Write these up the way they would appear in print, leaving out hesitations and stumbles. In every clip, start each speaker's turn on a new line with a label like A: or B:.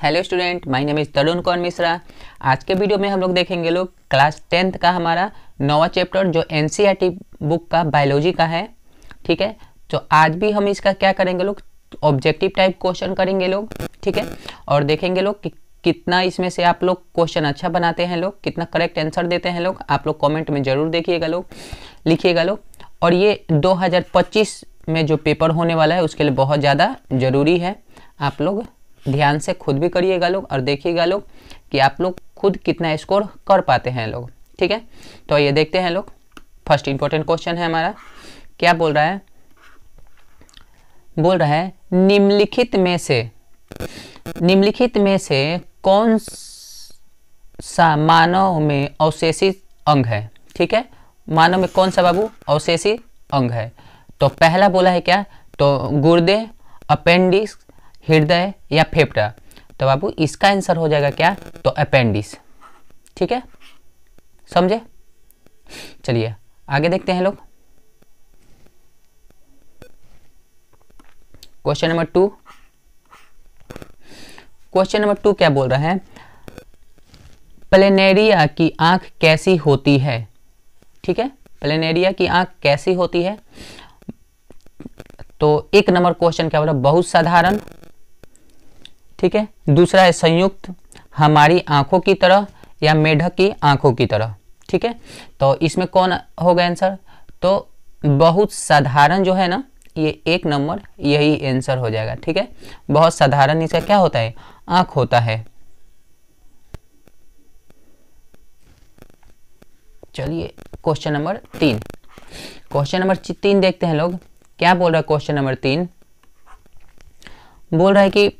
A: Hello student, my name is Tarun Kaur Mishra. आज के video में हम लोग देखेंगे लोग क्लास 10th का हमारा 9वां चैप्टर जो एनसीईआरटी बुक का बायोलॉजी का है। ठीक है, तो आज भी हम इसका क्या करेंगे लोग, ऑब्जेक्टिव टाइप क्वेश्चन करेंगे लोग। ठीक है, और देखेंगे लोग कि कितना इसमें से आप लोग क्वेश्चन अच्छा बनाते हैं लोग, कितना करेक्ट आंसर देते हैं लोग। आप लोग कॉमेंट में ज़रूर देखिएगा लोग, लिखिएगा लोग। और ये 2025 में जो पेपर होने वाला है उसके लिए बहुत ज़्यादा ज़रूरी है। आप लोग ध्यान से खुद भी करिएगा लोग और देखिएगा लोग कि आप लोग खुद कितना स्कोर कर पाते हैं लोग। ठीक है, तो ये देखते हैं लोग। फर्स्ट इंपॉर्टेंट क्वेश्चन है हमारा, क्या बोल रहा है, निम्नलिखित में से कौन सा मानव में अवशेषित अंग है। ठीक है, मानव में कौन सा बाबू अवशेषित अंग है। तो पहला बोला है क्या, तो गुर्दे, अपेंडिक्स, हृदय या फेफड़ा। तो बाबू इसका आंसर हो जाएगा क्या, तो अपेंडिक्स। ठीक है, समझे। चलिए आगे देखते हैं लोग। Question number 2। क्वेश्चन नंबर 2 क्या बोल रहा है, प्लेनेरिया की आंख कैसी होती है। ठीक है, प्लेनेरिया की आंख कैसी होती है। तो एक नंबर क्वेश्चन क्या बोल रहा है, बहुत साधारण। ठीक है, दूसरा है संयुक्त, हमारी आंखों की तरह या मेढक की आंखों की तरह। ठीक है, तो इसमें कौन होगा आंसर, तो बहुत साधारण जो है ना, ये एक नंबर यही आंसर हो जाएगा। ठीक है, बहुत साधारण इसका क्या होता है, आंख होता है। चलिए क्वेश्चन नंबर 3। क्वेश्चन नंबर 3 देखते हैं लोग, क्या बोल रहा है क्वेश्चन नंबर 3। बोल रहा है कि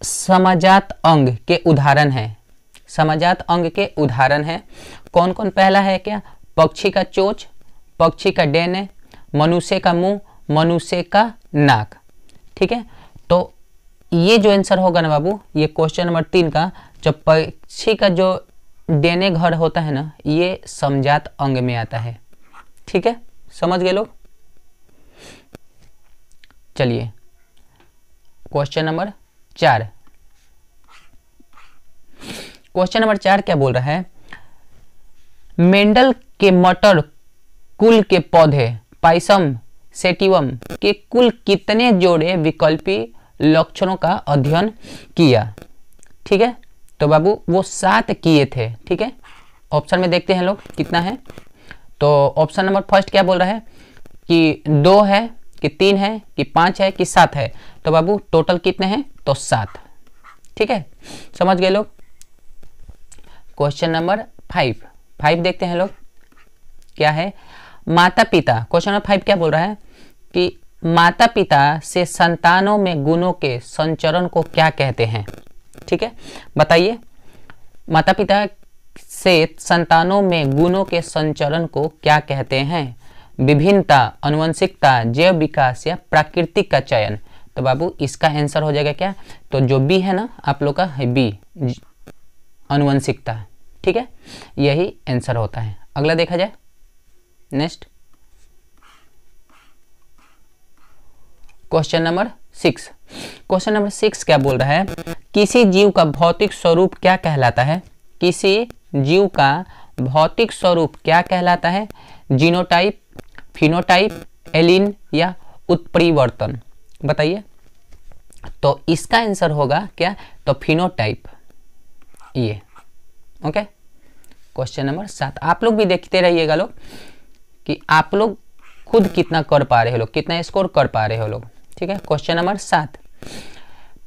A: समजात अंग के उदाहरण है। समजात अंग के उदाहरण है कौन कौन। पहला है क्या, पक्षी का चोंच, पक्षी का डेने, मनुष्य का मुंह, मनुष्य का नाक। ठीक है, तो ये जो आंसर होगा ना बाबू, ये क्वेश्चन नंबर 3 का, जो पक्षी का जो डेने घर होता है ना, ये समजात अंग में आता है। ठीक है, समझ गए लोग। चलिए क्वेश्चन नंबर 4। क्वेश्चन नंबर 4 क्या बोल रहा है, मेंडल के मटर कुल के पौधे पाइसम सेटिवम के कुल कितने जोड़े विकल्पी लक्षणों का अध्ययन किया। ठीक है, तो बाबू वो 7 किए थे। ठीक है, ऑप्शन में देखते हैं लोग कितना है। तो ऑप्शन नंबर फर्स्ट क्या बोल रहा है कि 2 है, कि 3 है, कि 5 है, कि 7 है। तो बाबू टोटल कितने हैं, तो 7। ठीक है, समझ गए लोग। क्वेश्चन नंबर 5 देखते हैं लोग, क्या है, माता पिता। क्वेश्चन नंबर 5 क्या बोल रहा है कि माता पिता से संतानों में गुणों के संचरण को क्या कहते हैं। ठीक है, बताइए, माता पिता से संतानों में गुणों के संचरण को क्या कहते हैं। विभिन्नता, अनुवंशिकता, जैव विकास या प्राकृतिक का चयन। तो बाबू इसका आंसर हो जाएगा क्या, तो जो बी है ना आप लोग का है बी, अनुवंशिकता। ठीक है, यही आंसर होता है। अगला देखा जाए, next question number 6। Question number 6 क्या बोल रहा है, किसी जीव का भौतिक स्वरूप क्या कहलाता है। किसी जीव का भौतिक स्वरूप क्या कहलाता है, जीनोटाइप, फिनोटाइप, एलीन या उत्परिवर्तन। बताइए, तो इसका आंसर होगा क्या, तो फिनोटाइप। ये ओके। क्वेश्चन नंबर 7 आप लोग भी देखते रहिएगा लोग कि आप लोग खुद कितना कर पा रहे हो लोग, कितना स्कोर कर पा रहे हो लोग। ठीक है, क्वेश्चन नंबर 7,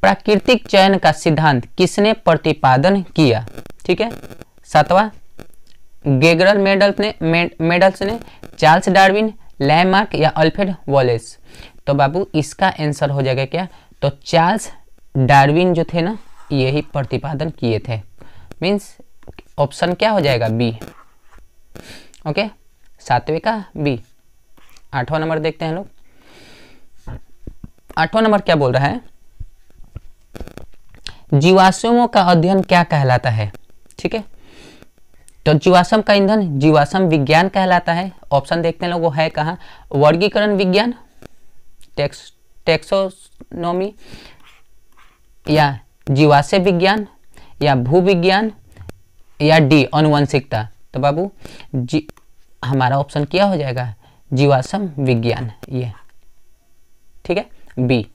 A: प्राकृतिक चयन का सिद्धांत किसने प्रतिपादन किया। ठीक है, 7वां, गेगरल मेडल्स ने, चार्ल्स डार्विन, लैमार्क या अल्फ्रेड वॉलेस। तो बाबू इसका आंसर हो जाएगा क्या, तो चार्ल्स डार्विन जो थे ना, यही प्रतिपादन किए थे। मीन्स ऑप्शन क्या हो जाएगा, बी। ओके, 7वें का बी। 8वां नंबर देखते हैं लोग। 8वां नंबर क्या बोल रहा है, जीवाश्मों का अध्ययन क्या कहलाता है। ठीक है, तो जीवाश्म का ईंधन जीवाश्म विज्ञान कहलाता है। ऑप्शन देखते हैं लोग, वो है कहाँ, वर्गीकरण विज्ञान, टेक्सोनोमी या जीवाश्म विज्ञान या भूविज्ञान या डी अनुवंशिकता। तो बाबू हमारा ऑप्शन क्या हो जाएगा, जीवाश्म विज्ञान, ये ठीक है, B.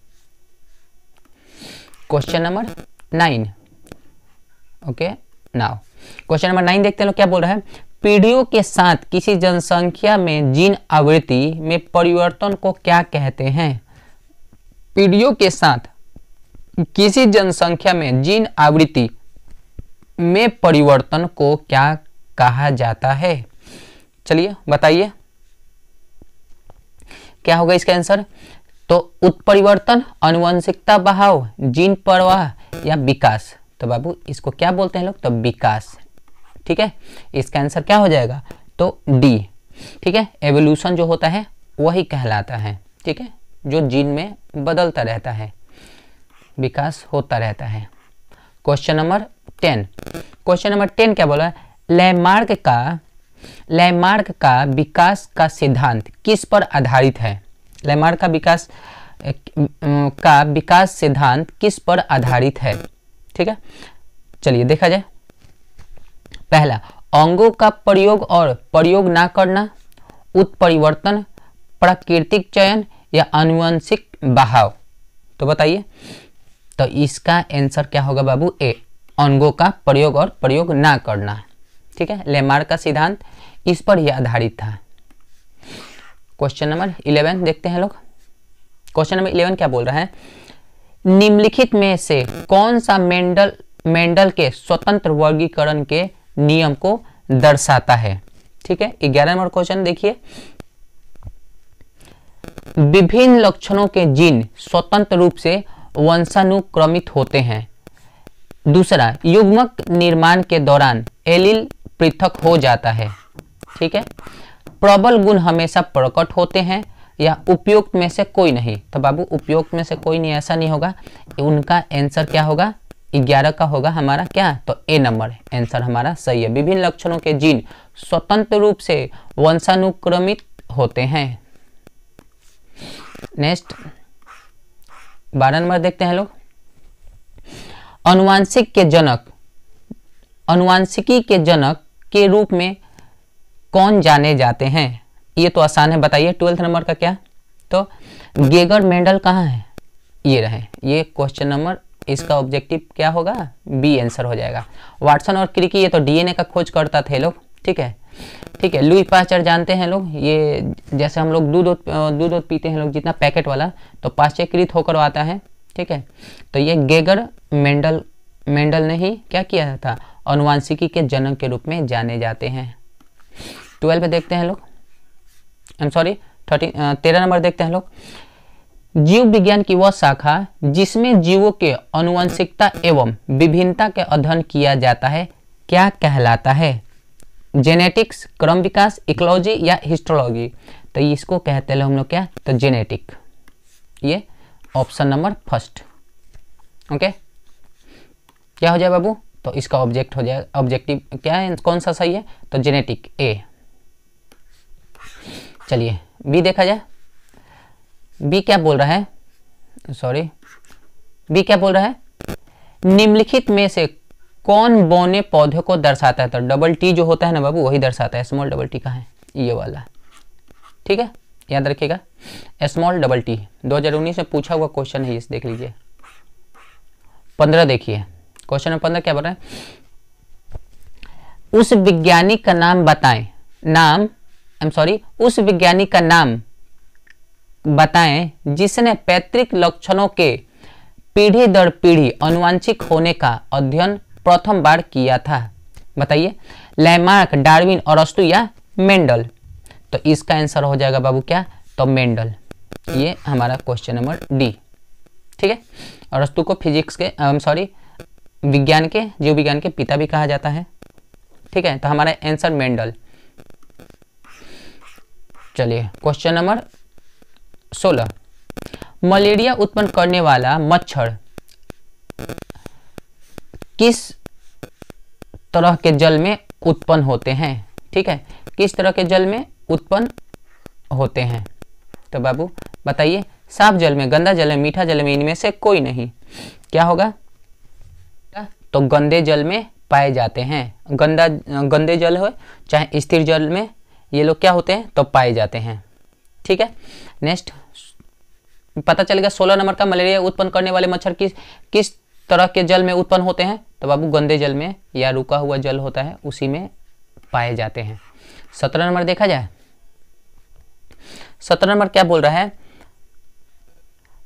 A: Question number 9। Okay, now question number 9 देखते हैं लोग क्या बोल रहा है। पीढ़ियों के साथ किसी जनसंख्या में जीन आवृत्ति में परिवर्तन को क्या कहते हैं। पीढ़ियों के साथ किसी जनसंख्या में जीन आवृत्ति में परिवर्तन को क्या कहा जाता है। चलिए बताइए क्या होगा इसका आंसर। तो उत्परिवर्तन, अनुवंशिकता बहाव, जीन प्रवाह या विकास। तो बाबू इसको क्या बोलते हैं लोग, तो विकास, ठीक है। इसका आंसर क्या हो जाएगा, तो डी, ठीक है। एवोल्यूशन जो होता है वही कहलाता है, ठीक है, जो जीन में बदलता रहता है, विकास होता रहता है। Question number 10। क्वेश्चन नंबर 10 क्या बोला है, लैमार्क का विकास का सिद्धांत किस पर आधारित है। लैमार्क का विकास सिद्धांत किस पर आधारित है, ठीक है। चलिए देखा जाए। पहला, अंगों का प्रयोग और प्रयोग ना करना, उत्परिवर्तन, प्राकृतिक चयन या आनुवंशिक बहाव। तो बताइए, तो इसका आंसर क्या होगा बाबू, ए, अंगों का प्रयोग और प्रयोग ना करना, ठीक है। लैमार्क का सिद्धांत इस पर ही आधारित था। क्वेश्चन नंबर 11 देखते हैं लोग। क्वेश्चन नंबर 11 क्या बोल रहा है, निम्नलिखित में से कौन सा मेंडल के स्वतंत्र वर्गीकरण के नियम को दर्शाता है, ठीक है। 11 नंबर क्वेश्चन देखिए, विभिन्न लक्षणों के जीन स्वतंत्र रूप से वंशानुक्रमित होते हैं। दूसरा, युग्मक निर्माण के दौरान एलील पृथक हो जाता है, ठीक है। प्रबल गुण हमेशा प्रकट होते हैं या उपयुक्त में से कोई नहीं। तो बाबू उपयुक्त में से कोई नहीं, ऐसा नहीं होगा। उनका आंसर क्या होगा, 11 का होगा हमारा क्या, तो ए नंबर आंसर हमारा सही है। विभिन्न लक्षणों के जीन स्वतंत्र रूप से वंशानुक्रमित होते हैं। नेक्स्ट 12 नंबर देखते हैं लोग। अनुवांशिकी के जनक के रूप में कौन जाने जाते हैं। ये तो आसान है, बताइए 12 नंबर का क्या, तो गेगर मेंडल कहाँ है, ये रहे। ये क्वेश्चन नंबर, इसका ऑब्जेक्टिव क्या होगा, बी आंसर हो जाएगा। वाटसन और क्रिकी ये तो डीएनए का खोज करता थे लोग, ठीक है, ठीक है। लुई पास्चर जानते हैं लोग, ये जैसे हम लोग दूध पीते हैं लोग जितना पैकेट वाला, तो पाश्चयकृत होकर आता है, ठीक है। तो ये गेगर मेंडल ने ही क्या किया था, अनुवांशिकी के जनक के रूप में जाने जाते हैं। 12 पे देखते हैं लोग, 13 नंबर देखते हैं लोग। जीव विज्ञान की वह शाखा जिसमें जीवों के अनुवंशिकता एवं विभिन्नता के अध्ययन किया जाता है क्या कहलाता है। जेनेटिक्स, क्रम विकास, इकोलॉजी या हिस्टोलॉजी। तो इसको कहते हैं हम लोग क्या, तो जेनेटिक। ये ऑप्शन नंबर फर्स्ट, ओके। क्या हो जाए बाबू, तो इसका ऑब्जेक्ट हो जाए, ऑब्जेक्टिव क्या है, कौन सा सही है, तो जेनेटिक, ए। चलिए बी देखा जाए। बी क्या बोल रहा है, बी क्या बोल रहा है, निम्नलिखित में से कौन बौने पौधे को दर्शाता है। तो डबल टी जो होता है ना बाबू, वही दर्शाता है। स्मॉल डबल टी कहाँ है, ये वाला, ठीक है, याद रखिएगा। स्मॉल डबल टी 2019 में पूछा हुआ क्वेश्चन है, इस देख लीजिए। 15 देखिए, क्वेश्चन नंबर 15 क्या बोल रहा है, उस वैज्ञानिक का नाम बताएं, उस वैज्ञानिक का नाम बताएं जिसने पैतृक लक्षणों के पीढ़ी दर पीढ़ी अनुवांशिक होने का अध्ययन प्रथम बार किया था। बताइए, लैमार्क, डार्विन, अरस्तु या मेंडल। तो इसका आंसर हो जाएगा बाबू क्या, तो मेंडल। ये हमारा क्वेश्चन नंबर डी, ठीक है। अरस्तु को फिजिक्स के विज्ञान के, जीव विज्ञान के पिता भी कहा जाता है, ठीक है। तो हमारा आंसर मेंडल। चलिए क्वेश्चन नंबर 16, मलेरिया उत्पन्न करने वाला मच्छर किस तरह के जल में उत्पन्न होते हैं, ठीक है, किस तरह के जल में उत्पन्न होते हैं। तो बाबू बताइए, साफ जल में, गंदा जल में, मीठा जल में, इनमें से कोई नहीं। क्या होगा, तो गंदे जल में पाए जाते हैं। गंदे जल हो चाहे स्थिर जल में ये लोग क्या होते हैं तो पाए जाते हैं। ठीक है, नेक्स्ट पता चलेगा 16 नंबर का, मलेरिया उत्पन्न करने वाले मच्छर किस तरह के जल में उत्पन्न होते हैं? तो बाबू गंदे जल में या रुका हुआ जल होता है उसी में पाए जाते हैं। 17 नंबर देखा जाए, 17 नंबर क्या बोल रहा है?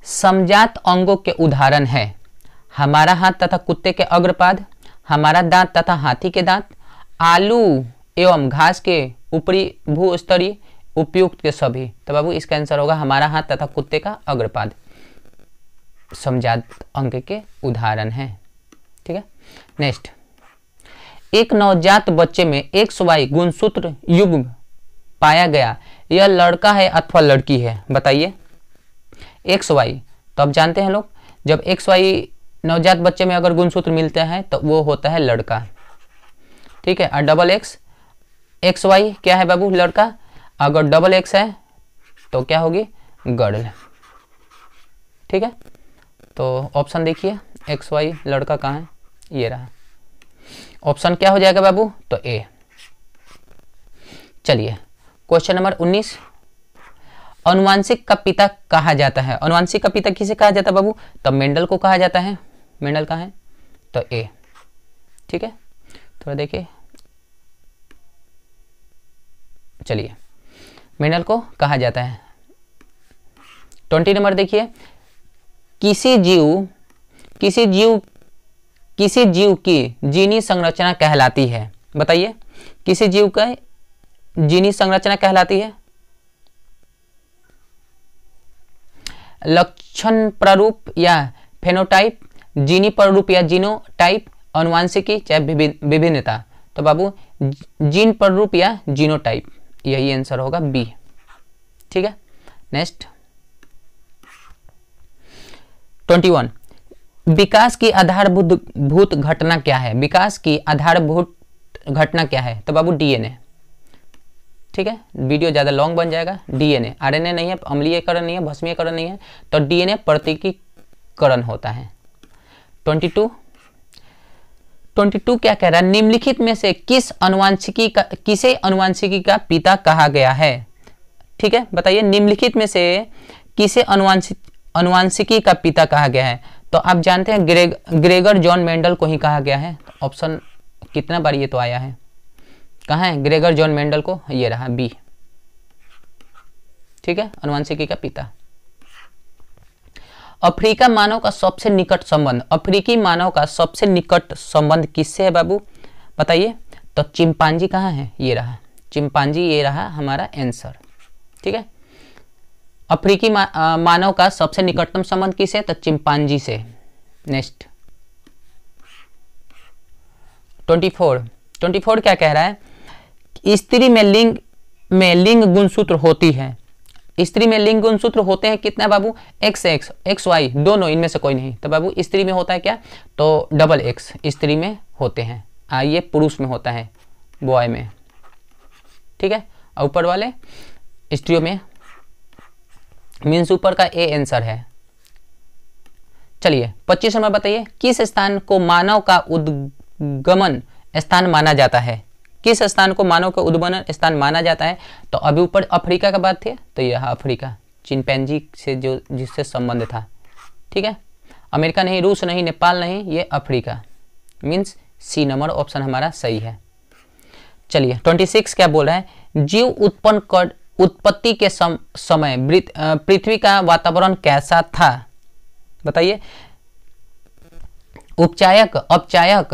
A: समजात अंगों के उदाहरण है हमारा हाथ तथा कुत्ते के अग्रपाद, हमारा दांत तथा हाथी के दांत, आलू एवं घास के ऊपरी भूस्तरीय उपयुक्त के सभी। तो बाबू इसका आंसर होगा हमारा हाथ तथा कुत्ते का अग्रपाद समजात अंग के उदाहरण है। ठीक है, नेक्स्ट एक नवजात बच्चे में XY गुणसूत्र युग्म पाया गया, यह लड़का है अथवा लड़की है? बताइए। XY तो अब जानते हैं लोग, जब XY नवजात बच्चे में अगर गुणसूत्र मिलते हैं तो वो होता है लड़का। ठीक है, और डबल X XY क्या है बाबू? लड़का। अगर डबल X है तो क्या होगी? गर्ल। ठीक है, तो ऑप्शन देखिए XY लड़का कहाँ है? ये रहा। ऑप्शन क्या हो जाएगा बाबू? तो ए। चलिए क्वेश्चन नंबर 19, अनुवांशिक का पिता कहा जाता है। अनुवांशिक का पिता किसे कहा जाता है बाबू? तो मेंडल को कहा जाता है। मेंडल कहाँ है? तो ए। ठीक है, थोड़ा देखिए, चलिए मेंडल को कहा जाता है। 20 नंबर देखिए, किसी जीव की जीनी संरचना कहलाती है? बताइए, किसी जीव का जीनी संरचना कहलाती है? लक्षण प्रारूप या फेनोटाइप, जीनी प्रारूप या जीनोटाइप, अनुवांशिकी चाहे विभिन्नता? तो बाबू जीन प्रारूप या जीनोटाइप, यही आंसर होगा बी। ठीक है, नेक्स्ट 21, विकास की आधारभूत घटना क्या है? विकास की आधारभूत घटना क्या है? तो बाबू DNA। ठीक है, वीडियो ज़्यादा लॉन्ग बन जाएगा। DNA, RNA नहीं है, अम्लीयकरण नहीं है, भस्मीयकरण नहीं है, तो DNA प्रतिकीकरण होता है। 22 क्या कह रहा है? निम्नलिखित में से किसे अनुवांशिकी का पिता कहा गया है? ठीक है, बताइए निम्नलिखित में से किसे अनुवांशिकी का पिता कहा गया है? तो आप जानते हैं ग्रेगर जॉन मेंडल को ही कहा गया है। ऑप्शन कितना बार ये तो आया है, कहाँ है ग्रेगर जॉन मेंडल को? ये रहा बी। ठीक है, अनुवांशिकी का पिता। अफ्रीकी मानव का सबसे निकट संबंध किससे है बाबू? बताइए। तो चिंपांजी कहाँ है? ये रहा चिंपांजी, ये रहा हमारा आंसर। ठीक है, अफ्रीकी मानव का सबसे निकटतम संबंध किससे? तो चिंपांजी से। नेक्स्ट 24 क्या कह रहा है? स्त्री में लिंग गुणसूत्र होती है। स्त्री में लिंग गुणसूत्र होते हैं कितना बाबू? XX XY दोनों, इनमें से कोई नहीं। तो बाबू स्त्री में होता है क्या? तो डबल X स्त्री में होते हैं, ये पुरुष में होता है, बॉय में। ठीक है, और ऊपर वाले स्त्रियों में, मीन्स ऊपर का ए आंसर है। चलिए 25 नंबर बताइए, किस स्थान को मानव का उद्गमन स्थान माना जाता है? किस स्थान को मानव का उद्गमन स्थान माना जाता है? तो अभी ऊपर अफ्रीका का बात थी, तो यह अफ्रीका चिंपैंजी से जो जिससे संबंध था। ठीक है, अमेरिका नहीं, रूस नहीं, नेपाल नहीं, ये Africa, means C number option हमारा सही है। चलिए 26 क्या बोल रहा है? जीव उत्पत्ति के समय पृथ्वी का वातावरण कैसा था? बताइए। उपचायक, अपचायक,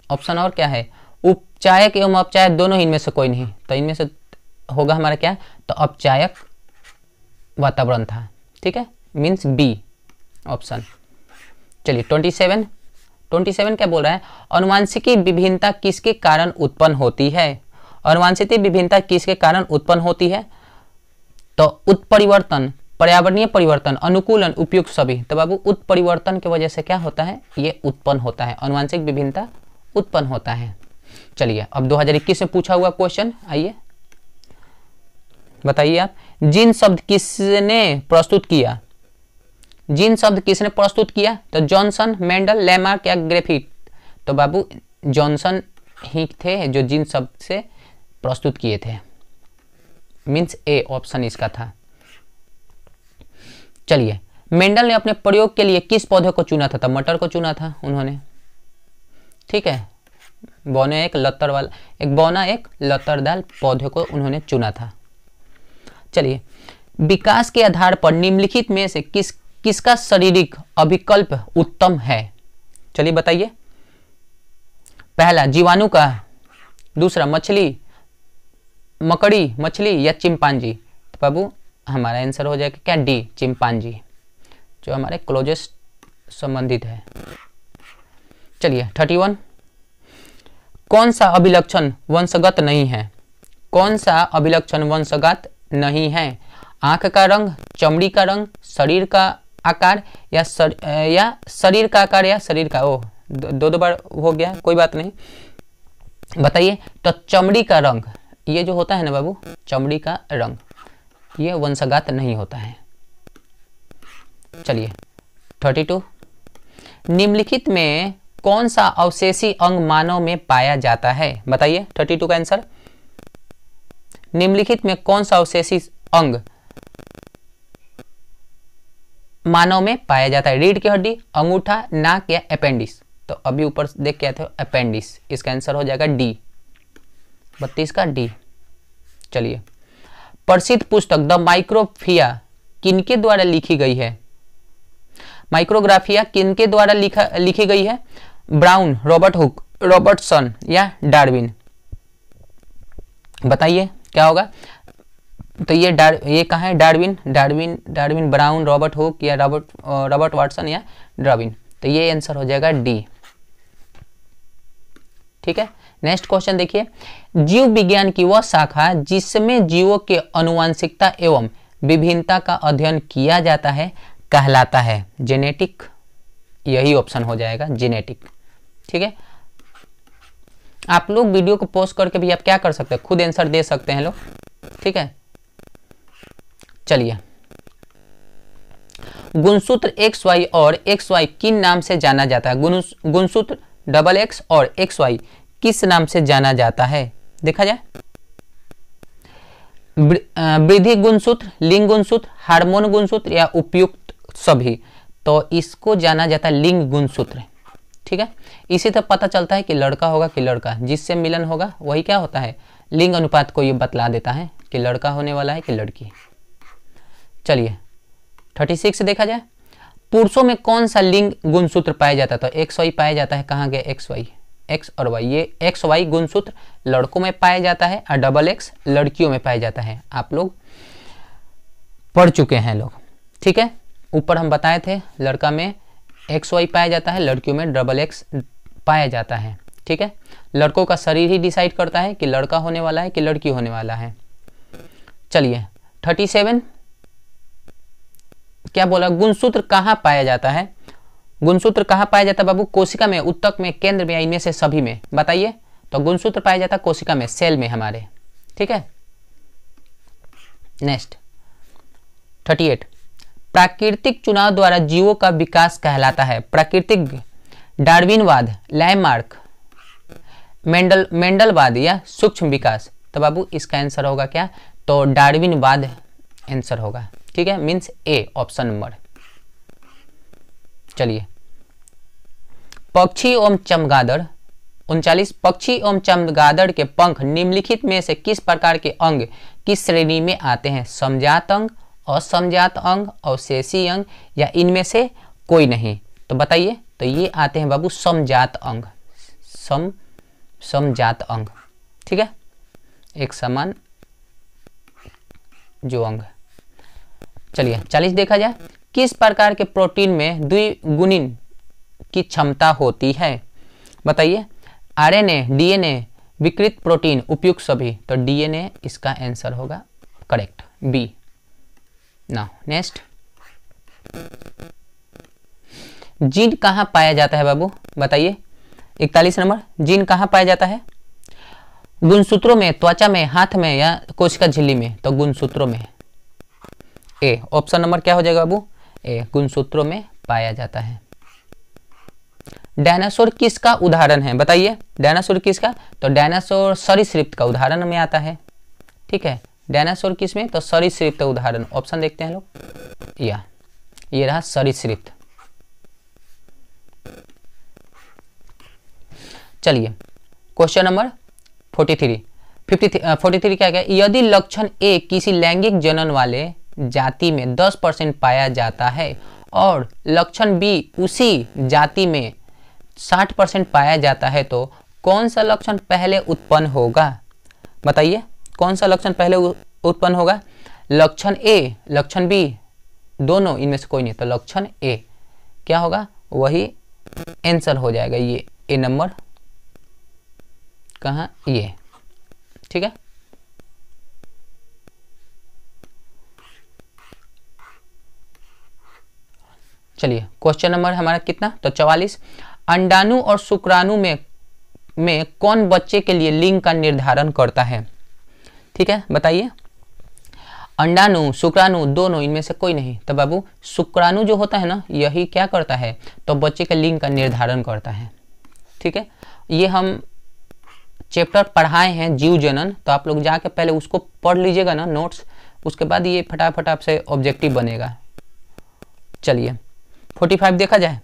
A: ऑप्शन और क्या है? उपचायक एवं अपचायक दोनों, इनमें से कोई नहीं। तो इनमें से होगा हमारा क्या? तो अपचायक वातावरण था। ठीक है, मीन्स बी ऑप्शन। चलिए 27 क्या बोल रहा है? अनुवांशिकी विभिन्नता किसके कारण उत्पन्न होती है? अनुवांशिकी विभिन्नता किसके कारण उत्पन्न होती है? तो उत्परिवर्तन, पर्यावरणीय परिवर्तन, अनुकूलन, उपयुक्त सभी। तो बाबू उत्परिवर्तन की वजह से क्या होता है? ये उत्पन्न होता है, अनुवांशिक विभिन्नता उत्पन्न होता है। चलिए अब 2021 में पूछा हुआ क्वेश्चन, आइए बताइए आप। जीन शब्द किसने प्रस्तुत किया? जीन शब्द किसने प्रस्तुत किया? तो जॉनसन, मेंडल, लैमार्क या ग्रिफिथ? तो बाबू जॉनसन ही थे जो जीन शब्द से प्रस्तुत किए थे, मीन्स ए ऑप्शन इसका था। चलिए, मेंडल ने अपने प्रयोग के लिए किस पौधे को चुना था? तो मटर को चुना था उन्होंने, ठीक है। बौना एक लतरदार पौधे को उन्होंने चुना था। चलिए, विकास के आधार पर निम्नलिखित में से किसका शारीरिक अभिकल्प उत्तम है? चलिए बताइए। पहला जीवाणु का, दूसरा मकड़ी मछली या चिंपांजी? तो बाबू हमारा आंसर हो जाएगा क्या? डी, चिंपांजी, जो हमारे क्लोजेस्ट संबंधित है। चलिए 31, कौन सा अभिलक्षण वंशगत नहीं है? कौन सा अभिलक्षण वंशगत नहीं है? आंख का रंग, चमड़ी का रंग, शरीर का आकार या शरीर का आकार या शरीर का, दो बार हो गया, कोई बात नहीं, बताइए। तो चमड़ी का रंग, ये जो होता है ना बाबू, चमड़ी का रंग, ये वंशगत नहीं होता है। चलिए 32, निम्नलिखित में कौन सा अवशेषी अंग मानव में पाया जाता है? बताइए 32 का आंसर। निम्नलिखित में कौन सा अवशेषी अंग मानव में पाया जाता है? रीढ़ की हड्डी, अंगूठा, नाक या अपेंडिस? तो अभी ऊपर देख के आते हो अपेंडिस, इसका आंसर हो जाएगा डी, 32 का डी। चलिए, प्रसिद्ध पुस्तक द माइक्रोग्राफिया किनके द्वारा लिखी गई है? माइक्रोग्राफिया किनके द्वारा लिखी गई है? ब्राउन, रॉबर्ट हुक, रॉबर्टसन या डार्विन? बताइए क्या होगा? तो ये कहाँ है? डार्विन, ब्राउन, रॉबर्ट हुक या रॉबर्ट वाटसन या डार्विन? तो ये आंसर हो जाएगा डी, ठीक है। नेक्स्ट क्वेश्चन देखिए, जीव विज्ञान की वह शाखा जिसमें जीवों के आनुवंशिकता एवं विभिन्नता का अध्ययन किया जाता है कहलाता है? जेनेटिक, यही ऑप्शन हो जाएगा जेनेटिक, ठीक है। आप लोग वीडियो को पॉज करके भी आप क्या कर सकते हैं, खुद आंसर दे सकते हैं लोग, ठीक है। चलिए, गुणसूत्र XY और XY किन नाम से जाना जाता है? गुणसूत्र XX और XY किस नाम से जाना जाता है? देखा जाए, वृद्धि गुणसूत्र, लिंग गुणसूत्र, हार्मोन गुणसूत्र या उपयुक्त सभी? तो इसको जाना जाता है लिंग गुणसूत्र, ठीक है। इसी तरह पता चलता है कि लड़का होगा कि लड़का, जिससे मिलन होगा वही क्या होता है, लिंग अनुपात को ये बतला देता है कि लड़का होने वाला है कि लड़की। चलिए 36 देखा जाए, पुरुषों में कौन सा लिंग गुणसूत्र पाया जाता है? तो XY पाया जाता है। कहाँ गए XY, X और Y? ये XY गुणसूत्र लड़कों में पाया जाता है और XX लड़कियों में पाया जाता है। आप लोग पढ़ चुके हैं लोग, ठीक है। ऊपर हम बताए थे लड़का में XY पाया जाता है, लड़कियों में XX पाया जाता है, ठीक है। लड़कों का शरीर ही डिसाइड करता है कि लड़का होने वाला है कि लड़की होने वाला है। चलिए 37, क्या बोला? गुणसूत्र कहाँ पाया जाता है? गुणसूत्र कहाँ पाया जाता है बाबू? कोशिका में, उत्तक में, केंद्र में या इनमें से सभी में? बताइए। तो गुणसूत्र पाया जाता है कोशिका में, सेल में हमारे, ठीक है। नेक्स्ट 38, प्राकृतिक चुनाव द्वारा जीवों का विकास कहलाता है? प्राकृतिक, डार्विनवाद, लैमार्क, मेंडलवाद या सूक्ष्म विकास? तो बाबू इसका आंसर होगा क्या? तो डार्विनवाद आंसर होगा, ठीक है, मीन्स ए, ऑप्शन नंबर। चलिए, पक्षी एवं चमगादड़ 39, पक्षी एवं चमगादड़ के पंख निम्नलिखित में से किस प्रकार के अंग किस श्रेणी में आते हैं? समजात अंग, असमजात अंग, अवशेषी अंग या इनमें से कोई नहीं? तो बताइए। तो ये आते हैं बाबू समजात अंग, समजात अंग, ठीक है, एक समान जो अंग। चलिए 40 देखा जाए, किस प्रकार के प्रोटीन में द्विगुणित की क्षमता होती है? बताइए। RNA, DNA, विकृत प्रोटीन, उपयुक्त सभी? तो DNA इसका आंसर होगा correct, B. Now next, gene कहाँ पाया जाता है बाबू? बताइए। 41 नंबर, जीन कहाँ पाया जाता है? गुणसूत्रों में, त्वचा में, हाथ में या कोशिका झिल्ली में? तो गुणसूत्रों में, ए, ऑप्शन नंबर क्या हो जाएगा बाबू? ए, गुणसूत्रों में पाया जाता है। डायनासोर किसका उदाहरण है बताइए, डायनासोर किसका, तो डायनासोर सरीसृप का उदाहरण में आता है। ठीक है, डायनासोर किस में, तो सरीसृप का उदाहरण। ऑप्शन देखते हैं लोग, या ये रहा सरीसृप। चलिए क्वेश्चन नंबर 43 क्या क्या, यदि लक्षण ए किसी लैंगिक जनन वाले जाति में 10% पाया जाता है और लक्षण बी उसी जाति में 60% पाया जाता है तो कौन सा लक्षण पहले उत्पन्न होगा बताइए, कौन सा लक्षण पहले उत्पन्न होगा, लक्षण ए लक्षण बी दोनों, इनमें से कोई नहीं, तो लक्षण ए क्या होगा, वही आंसर हो जाएगा, ये ए नंबर कहाँ, ये। ठीक है, चलिए क्वेश्चन नंबर हमारा कितना, तो 44, अंडाणु और शुक्राणु में कौन बच्चे के लिए लिंग का निर्धारण करता है। ठीक है, बताइए, अंडाणु शुक्राणु दोनों, इनमें से कोई नहीं, तो बाबू शुक्राणु जो होता है ना, यही क्या करता है, तो बच्चे के लिंग का निर्धारण करता है। ठीक है, ये हम चैप्टर पढ़ाए हैं जीव जनन, तो आप लोग जाके पहले उसको पढ़ लीजिएगा ना नोट्स, उसके बाद ये फटाफट आपसे ऑब्जेक्टिव बनेगा। चलिए 45 देखा जाए,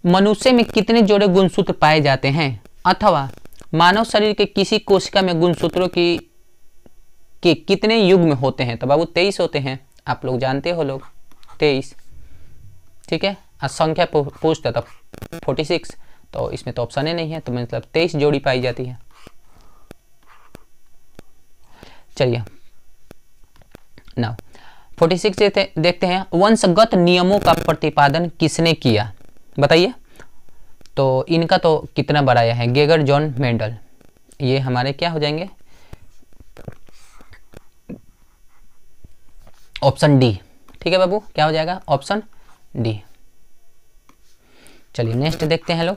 A: मनुष्य में कितने जोड़े गुणसूत्र पाए जाते हैं, अथवा मानव शरीर के किसी कोशिका में गुणसूत्रों के कितने युग्म होते हैं, तो बाबू 23 होते हैं, आप लोग जानते हो लोग 23। ठीक है, संख्या पूछता था 46, तो इसमें तो ऑप्शन ही नहीं है, तो मतलब 23 जोड़ी पाई जाती है। चलिए नाउ 46 देखते हैं, वंशगत नियमों का प्रतिपादन किसने किया बताइए, तो इनका तो कितना बढ़ाया है, गेगर जॉन मेंडल, ये हमारे क्या हो जाएंगे, ऑप्शन डी। ठीक है बाबू, क्या हो जाएगा, ऑप्शन डी। चलिए नेक्स्ट देखते हैं लोग,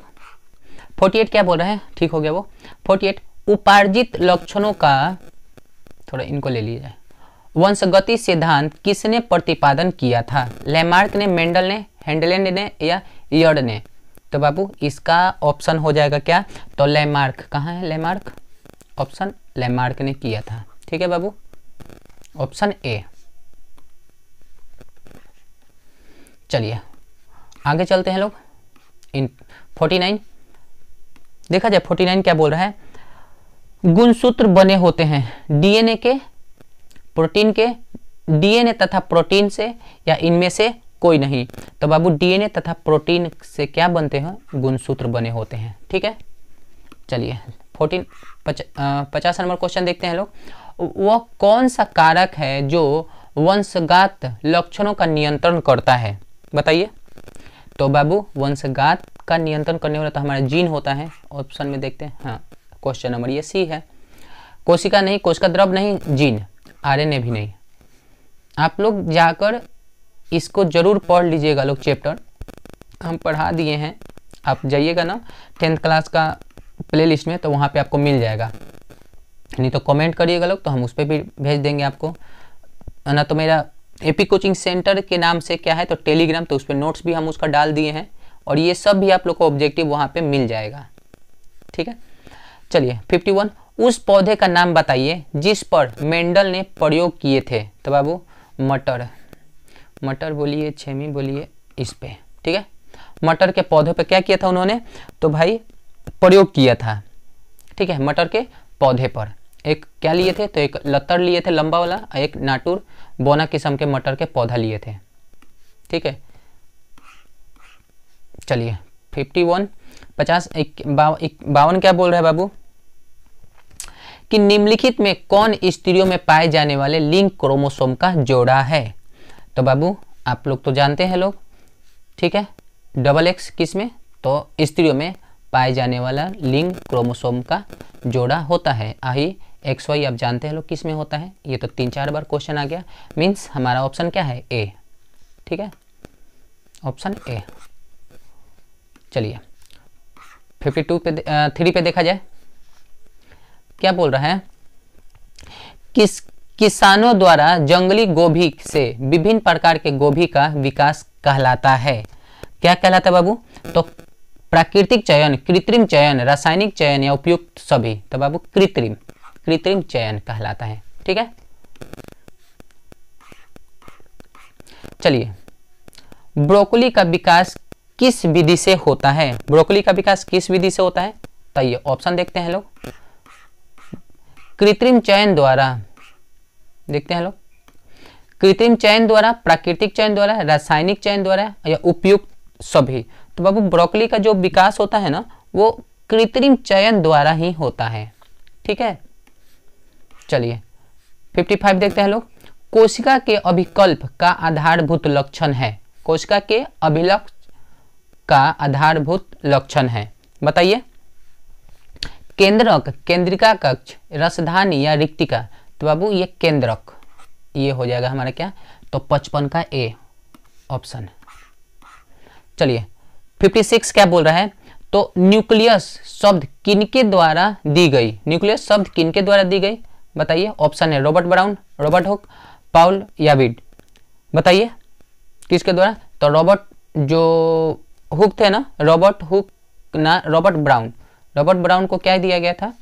A: 48 क्या बोल रहे हैं, ठीक हो गया वो 48, उपार्जित लक्षणों का, थोड़ा इनको ले लिया जाए, वंशगति सिद्धांत किसने प्रतिपादन किया था, लैमार्क ने, मेंडल ने, हैंडलैंड ने या यर्ड ने, तो बाबू इसका ऑप्शन हो जाएगा क्या, तो लैमार्क, कहाँ है लैमार्क, ऑप्शन लैमार्क ने किया था। ठीक है बाबू, ऑप्शन ए। चलिए आगे चलते हैं लोग, इन 49 देखा जाए, 49 क्या बोल रहा है, गुणसूत्र बने होते हैं डीएनए के, प्रोटीन के, डीएनए तथा प्रोटीन से, या इनमें से कोई नहीं, तो बाबू डीएनए तथा प्रोटीन से क्या बनते हैं, गुणसूत्र बने होते हैं। ठीक है, चलिए 50 नंबर क्वेश्चन देखते हैं लोग, वह कौन सा कारक है जो वंशगत लक्षणों का नियंत्रण करता है बताइए, तो बाबू वंशगत का नियंत्रण करने वाला तो हमारा जीन होता है, ऑप्शन में देखते हैं, हाँ क्वेश्चन नंबर ये सी है, कोशिका नहीं, कोशिका द्रव नहीं, जीन, आरएनए भी नहीं। आप लोग जाकर इसको जरूर पढ़ लीजिएगा लोग, चैप्टर हम पढ़ा दिए हैं, आप जाइएगा ना 10th क्लास का प्लेलिस्ट में, तो वहाँ पे आपको मिल जाएगा, नहीं तो कमेंट करिएगा लोग, तो हम उस पर भी भेज देंगे आपको, ना तो मेरा एपी कोचिंग सेंटर के नाम से क्या है, तो टेलीग्राम, तो उस पर नोट्स भी हम उसका डाल दिए हैं, और ये सब भी आप लोग को ऑब्जेक्टिव वहाँ पे मिल जाएगा। ठीक है, चलिए 51, उस पौधे का नाम बताइए जिस पर मेंडल ने प्रयोग किए थे, तो बाबू मटर, मटर बोलिए, छेमी बोलिए, इस पे। ठीक है, मटर के पौधे पे क्या किया था उन्होंने, तो भाई प्रयोग किया था। ठीक है, मटर के पौधे पर एक क्या लिए थे, तो एक लत्तर लिए थे लंबा वाला, एक नाटुर बोना किस्म के मटर के पौधा लिए थे। ठीक है, चलिए 51 52 क्या बोल रहा है बाबू, कि निम्नलिखित में कौन स्त्रियों में पाए जाने वाले लिंग क्रोमोसोम का जोड़ा है, तो बाबू आप लोग तो जानते हैं लोग। ठीक है, XX किस में, तो स्त्रियों में पाए जाने वाला लिंग क्रोमोसोम का जोड़ा होता है। XY आप जानते हैं लोग किस में होता है, ये तो 3-4 बार क्वेश्चन आ गया, मीन्स हमारा ऑप्शन क्या है, ए। ठीक है, ऑप्शन ए। चलिए 3 पे देखा जाए, क्या बोल रहा है, किसानों द्वारा जंगली गोभी से विभिन्न प्रकार के गोभी का विकास कहलाता है, क्या कहलाता है बाबू, तो प्राकृतिक चयन, कृत्रिम चयन, रासायनिक चयन या उपयुक्त सभी। तो बाबू कृत्रिम चयन कहलाता है। ठीक है, चलिए ब्रोकोली का विकास किस विधि से होता है? ब्रोकोली का विकास किस विधि से होता है? तो ये ऑप्शन देखते हैं लोग। कृत्रिम चयन द्वारा, देखते हैं लोग, कृत्रिम चयन द्वारा, प्राकृतिक चयन द्वारा, रासायनिक चयन द्वारा या उपयुक्त सभी। तो बाबू ब्रोकोली का जो विकास होता है ना वो कृत्रिम चयन द्वारा ही होता है। ठीक है, चलिए 55 देखते हैं लोग। कोशिका के अभिकल्प का आधारभूत लक्षण है। कोशिका के अभिलक्ष का आधारभूत लक्षण है, बताइए। केंद्रक, केंद्रिका कक्ष, रसधानी या रिक्तिका। तो बाबू ये केंद्रक, ये हो जाएगा हमारा क्या? तो 55 का ए ऑप्शन। चलिए 56 क्या बोल रहा है? तो न्यूक्लियस शब्द किनके द्वारा दी गई? न्यूक्लियस शब्द किनके द्वारा दी गई? बताइए। ऑप्शन है रॉबर्ट ब्राउन, रॉबर्ट हुक, पाउल याविड। बताइए किसके द्वारा? तो रॉबर्ट जो हुक थे ना, रॉबर्ट हुक ना रॉबर्ट ब्राउन को क्या दिया गया था?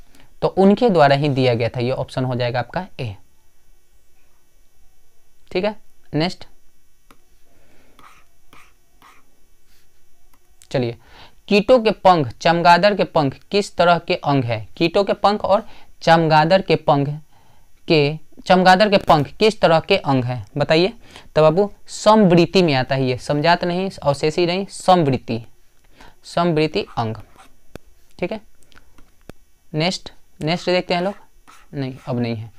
A: तो उनके द्वारा ही दिया गया था। ये ऑप्शन हो जाएगा आपका ए। ठीक है, नेक्स्ट चलिए। कीटों के पंख, चमगादड़ के पंख किस तरह के अंग है? कीटों के पंख और चमगादड़ के पंख किस तरह के अंग है? बताइए। तो बाबू समवृत्ति में आता है ये, समझात नहीं, अवशेषी नहीं, समवृत्ति अंग। ठीक है, नेक्स्ट देखते हैं लोग। नहीं, अब नहीं है।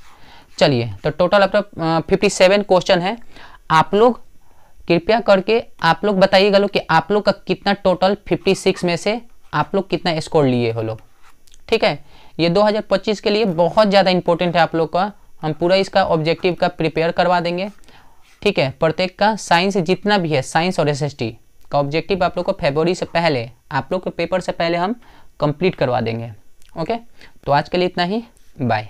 A: चलिए तो टोटल आपका 57 क्वेश्चन है। आप लोग कृपया करके आप लोग बताइएगा लोग कि आप लोग का कितना टोटल 56 में से आप लोग कितना स्कोर लिए हो लोग। ठीक है, ये 2025 के लिए बहुत ज़्यादा इंपॉर्टेंट है आप लोग का। हम पूरा इसका ऑब्जेक्टिव का प्रिपेयर करवा देंगे। ठीक है, प्रत्येक का साइंस जितना भी है, साइंस और एसएसटी का ऑब्जेक्टिव आप लोग को फरवरी से पहले, आप लोग के पेपर से पहले हम कंप्लीट करवा देंगे। ओके, तो आज के लिए इतना ही, बाय।